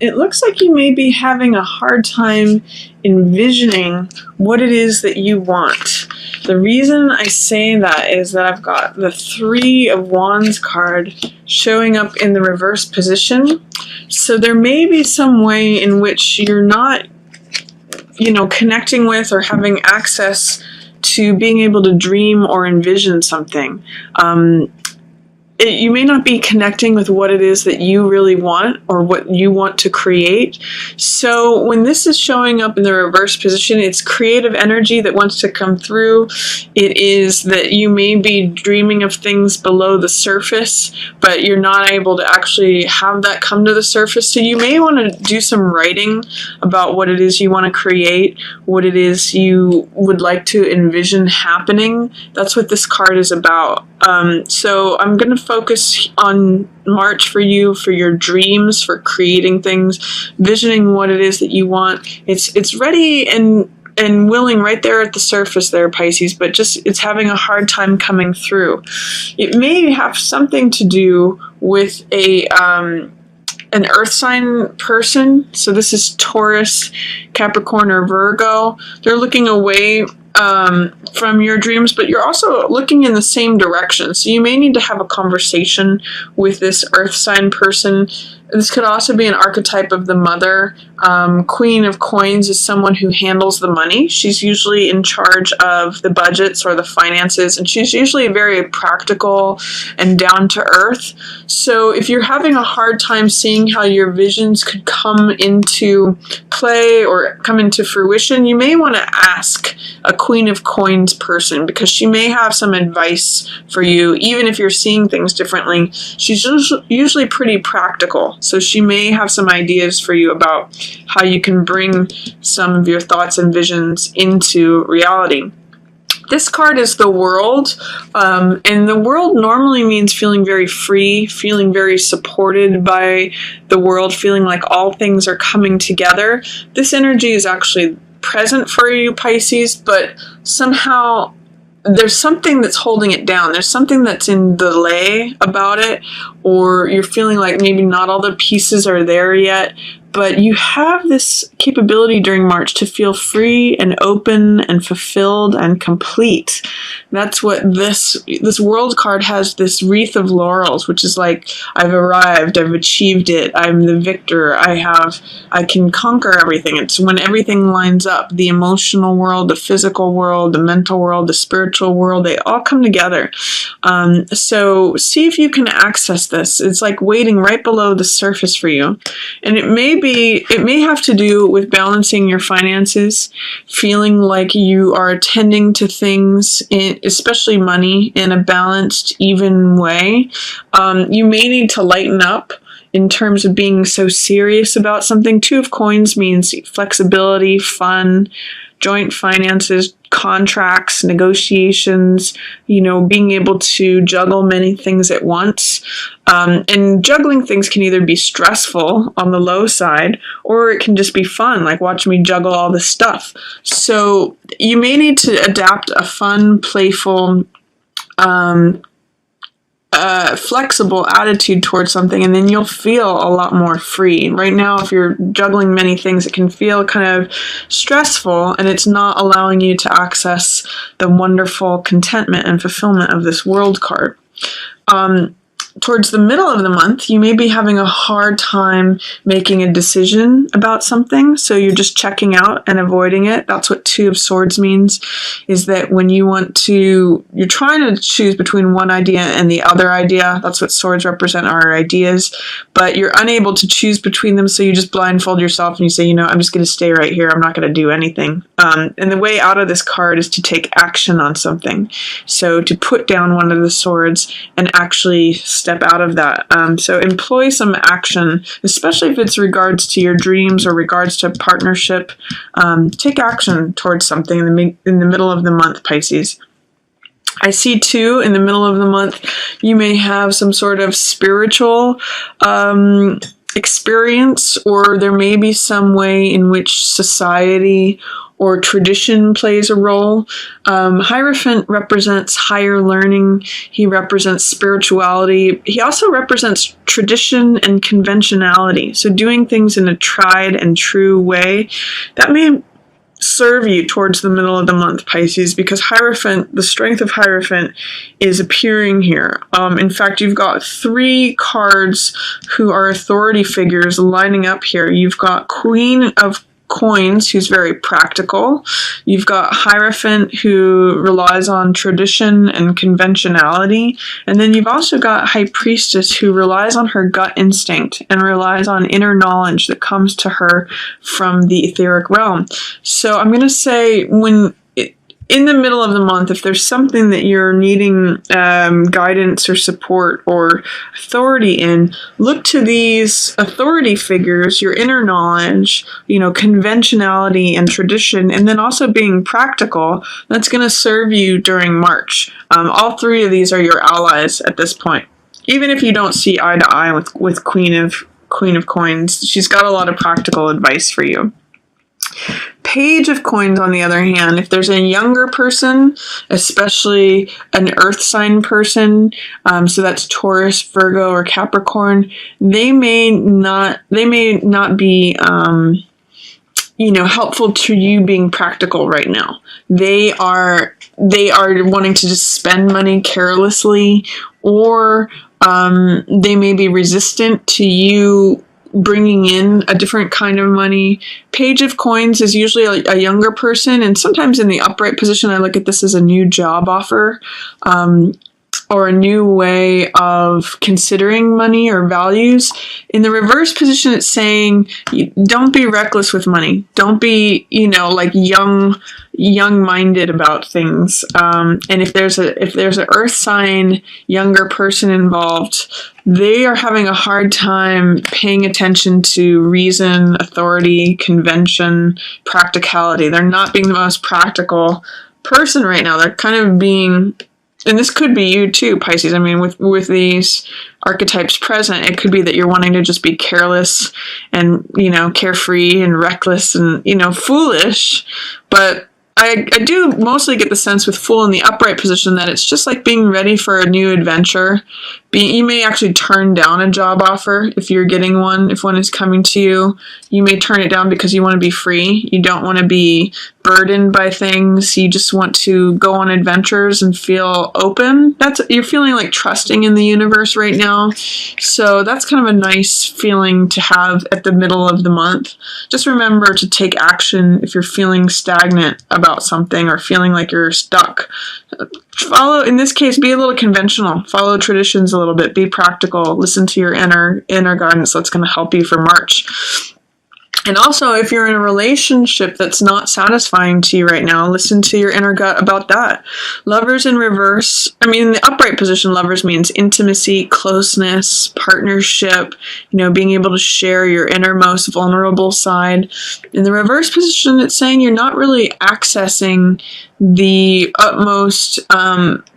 It looks like you may be having a hard time envisioning what it is that you want. The reason I say that is that I've got the Three of Wands card showing up in the reverse position. So there may be some way in which you're not, connecting with or having access to being able to dream or envision something. You may not be connecting with what it is that you really want or what you want to create. So when this is showing up in the reverse position, it's creative energy that wants to come through. It is that you may be dreaming of things below the surface, but you're not able to actually have that come to the surface. So you may want to do some writing about what it is you want to create, what it is you would like to envision happening. That's what this card is about. So I'm going to focus on March for you, for your dreams, for creating things, visioning what it is that you want. It's ready and willing right there at the surface there, Pisces, but just it's having a hard time coming through. It may have something to do with an earth sign person. So this is Taurus, Capricorn, or Virgo. They're looking away from your dreams, but you're also looking in the same direction. So you may need to have a conversation with this earth sign person. This could also be an archetype of the mother. Queen of Coins is someone who handles the money. She's usually in charge of the budgets or the finances, and she's usually very practical and down to earth. So if you're having a hard time seeing how your visions could come into play or come into fruition, you may want to ask a Queen of Coins person, because she may have some advice for you, even if you're seeing things differently. She's usually pretty practical, so she may have some ideas for you about how you can bring some of your thoughts and visions into reality. This card is the World, and the World normally means feeling very free, feeling very supported by the world, feeling like all things are coming together. This energy is actually present for you, Pisces, but somehow there's something that's holding it down. There's something that's in delay about it, or you're feeling like maybe not all the pieces are there yet. But you have this capability during March to feel free and open and fulfilled and complete. That's what this World card has, this wreath of laurels, which is like, I've arrived, I've achieved it, I'm the victor, I can conquer everything. It's when everything lines up, the emotional world, the physical world, the mental world, the spiritual world, they all come together. So see if you can access this. It's like waiting right below the surface for you. And it may have to do with balancing your finances, feeling like you are attending to things, especially money, in a balanced, even way. You may need to lighten up in terms of being so serious about something. Two of Coins means flexibility, fun, joint finances, contracts, negotiations, being able to juggle many things at once. And juggling things can either be stressful on the low side, or it can just be fun, like watch me juggle all this stuff. So you may need to adapt a fun, playful, flexible attitude towards something, and then you'll feel a lot more free. Right now, if you're juggling many things, it can feel kind of stressful, and it's not allowing you to access the wonderful contentment and fulfillment of this World card. Towards the middle of the month, you may be having a hard time making a decision about something, so you're just checking out and avoiding it. That's what Two of Swords means, is that when you're trying to choose between one idea and the other idea. That's what swords represent, our ideas, but you're unable to choose between them, so you just blindfold yourself and you say, I'm just going to stay right here. I'm not going to do anything. And the way out of this card is to take action on something. So to put down one of the swords and actually step out of that. So employ some action, especially if it's regards to your dreams or regards to partnership. Take action towards something in the middle of the month, Pisces. I see too, in the middle of the month, you may have some sort of spiritual experience, or there may be some way in which society or tradition plays a role. Hierophant represents higher learning. He represents spirituality. He also represents tradition and conventionality. So doing things in a tried and true way. That may serve you towards the middle of the month, Pisces, because Hierophant, the strength of Hierophant is appearing here. In fact, you've got 3 cards who are authority figures lining up here. You've got Queen of Coins, who's very practical. You've got Hierophant, who relies on tradition and conventionality. And then you've also got High Priestess, who relies on her gut instinct and relies on inner knowledge that comes to her from the etheric realm. So I'm going to say, in the middle of the month, if there's something that you're needing guidance or support or authority in, look to these authority figures, your inner knowledge, conventionality and tradition, and then also being practical. That's going to serve you during March. All 3 of these are your allies at this point. Even if you don't see eye to eye with Queen of Coins, she's got a lot of practical advice for you. Page of Coins, on the other hand, if there's a younger person, especially an earth sign person, so that's Taurus, Virgo, or Capricorn, they may not be helpful to you being practical right now. They are wanting to just spend money carelessly, or they may be resistant to you bringing in a different kind of money. Page of Coins is usually a younger person, and sometimes in the upright position, I look at this as a new job offer, or a new way of considering money or values. In the reverse position, it's saying, don't be reckless with money. Don't be, young-minded about things. And if there's an earth sign younger person involved, they are having a hard time paying attention to reason, authority, convention, practicality. They're not being the most practical person right now. They're kind of being, and this could be you too, Pisces. I mean, with these archetypes present, it could be that you're wanting to just be careless and, carefree and reckless and, foolish. But I do mostly get the sense with Fool in the upright position that it's just like being ready for a new adventure. You may actually turn down a job offer if you're getting one. If one is coming to you, you may turn it down because you want to be free. You don't want to be burdened by things. You just want to go on adventures and feel open. You're feeling like trusting in the universe right now. So that's kind of a nice feeling to have at the middle of the month. Just remember to take action if you're feeling stagnant about something or feeling like you're stuck. In this case, be a little conventional. Follow traditions a little bit. Be practical. Listen to your inner guidance. That's going to help you for March. And also, if you're in a relationship that's not satisfying to you right now, listen to your inner gut about that. Lovers in reverse, in the upright position, lovers means intimacy, closeness, partnership, being able to share your innermost vulnerable side. In the reverse position, it's saying you're not really accessing the utmost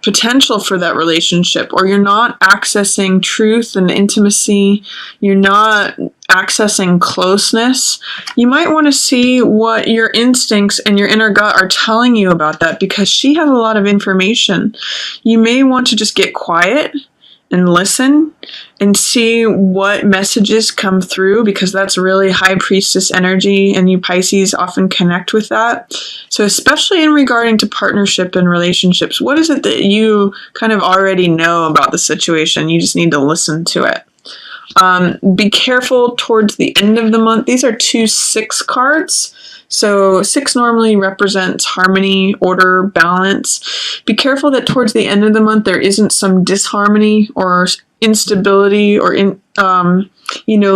potential for that relationship, or you're not accessing truth and intimacy. You're not accessing closeness. You might want to see what your instincts and your inner gut are telling you about that, because she has a lot of information. You may want to just get quiet and listen and see what messages come through, because that's really High Priestess energy, and you Pisces often connect with that. So especially in regarding to partnership and relationships, what is it that you kind of already know about the situation? You just need to listen to it. Be careful towards the end of the month. These are 2 6 cards. So 6 normally represents harmony, order, balance. Be careful that towards the end of the month there isn't some disharmony or instability or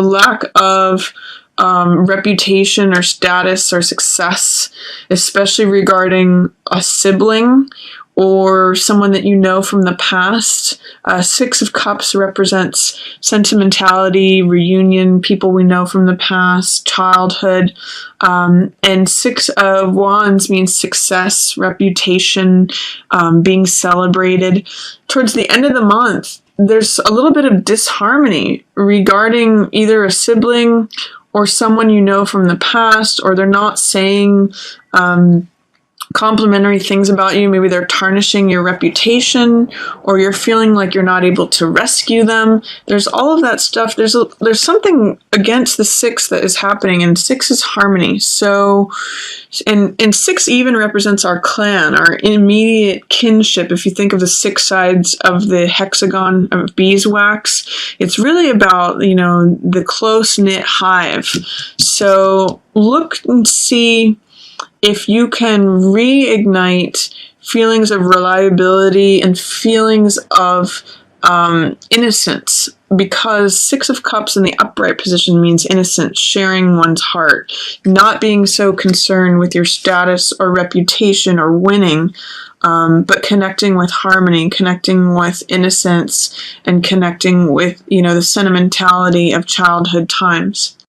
lack of reputation or status or success, especially regarding a sibling or someone that you know from the past. 6 of Cups represents sentimentality, reunion, people we know from the past, childhood. And 6 of Wands means success, reputation, being celebrated. Towards the end of the month, there's a little bit of disharmony regarding either a sibling or someone you know from the past, or they're not saying complimentary things about you. Maybe they're tarnishing your reputation, or you're feeling like you're not able to rescue them. There's all of that stuff. There's something against the 6 that is happening, and 6 is harmony. So, and 6 even represents our clan, our immediate kinship. If you think of the 6 sides of the hexagon of beeswax, it's really about, the close-knit hive. So look and see if you can reignite feelings of reliability and feelings of innocence, because 6 of Cups in the upright position means innocence, sharing one's heart, not being so concerned with your status or reputation or winning, but connecting with harmony, connecting with innocence, and connecting with, the sentimentality of childhood times.